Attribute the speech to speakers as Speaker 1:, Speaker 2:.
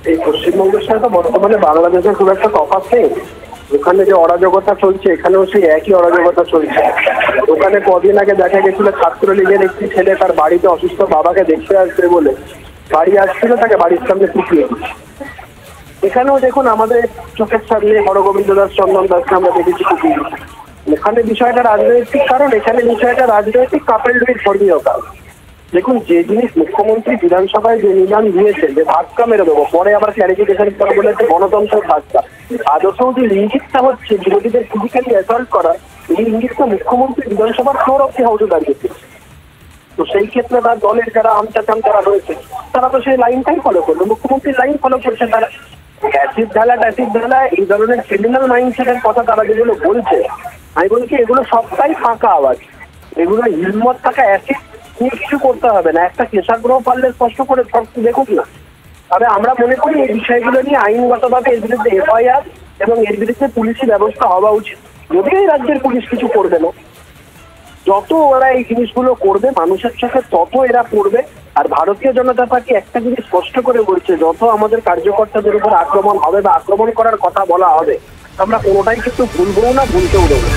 Speaker 1: এই পশ্চিমবঙ্গের সাথে তো বর্তমানে বাংলাদেশের খুব একটা তফাৎ নেই। ওখানে যে অরাজকতা চলছে এখানেও সেই একই অরাজকতা চলছে। ওখানে কদিন আগে দেখা গেছিল ছাত্রলীগের একটি ছেলে তার বাড়িতে অসুস্থ বাবাকে দেখতে আসবে বলে বাড়ি আসছিল, তাকে বাড়ির সামনে পিটিয়ে দিচ্ছে। এখানেও দেখুন আমাদের চোখের সামনে হরগোবিন্দ দাস, চন্দন দাসকে আমরা দেখেছি পিটিয়ে দিচ্ছে। এখানে বিষয়টা রাজনৈতিক কারণ, এখানে বিষয়টা রাজনৈতিক কাপেলডুই ধর্মীয় কারণ। দেখুন, যে জিনিস মুখ্যমন্ত্রী বিধানসভায় যে নিদান দিয়েছেন যে ধাক্কা মেরে দেবো, পরে আবার ক্লারিফিকেশন করে বলেছে গণতন্ত্রের ধাক্কা, আদর্শ যে ইঙ্গিতটা হচ্ছে বিরোধীদের ফিজিক্যালি অ্যাসল্ট করা, এই ইঙ্গিতটা মুখ্যমন্ত্রী বিধানসভার ফ্লোর অফ দি হাউসে দাঁড়িয়েছে। তো সেই ক্ষেত্রে তার দলের যারা আমচাচাম যারা রয়েছে তারা তো সেই লাইনটাই ফলো করলো, মুখ্যমন্ত্রীর লাইন ফলো করছে তারা। ট্যাসিড ঢালা এই ধরনের ক্রিমিনাল মাইন্ডসেটের কথা তারা যেগুলো বলছে, আমি বলছি এগুলো সবটাই ফাঁকা আওয়াজ। এগুলো হিম্মত থাকা অ্যাসিড নিয়ে কিছু করতে হবে না, একটা কেশাগ্রহ পারলে স্পষ্ট করে সব দেখুন না। তবে আমরা মনে করি এই বিষয়গুলো নিয়ে আইনগতভাবে এর বিরুদ্ধে এফআইআর এবং এর বিরুদ্ধে পুলিশি ব্যবস্থা হওয়া উচিত। যদিও এই রাজ্যের পুলিশ কিছু করবে না, যত ওরা এই জিনিসগুলো করবে মানুষের চোখে তত এরা পড়বে। আর ভারতীয় জনতা পার্টি একটা জিনিস স্পষ্ট করে বলছে, যত আমাদের কার্যকর্তাদের উপর আক্রমণ হবে বা আক্রমণ করার কথা বলা হবে আমরা কোনোটাই কিন্তু ভুলবো না, ভুলতেও দেবো।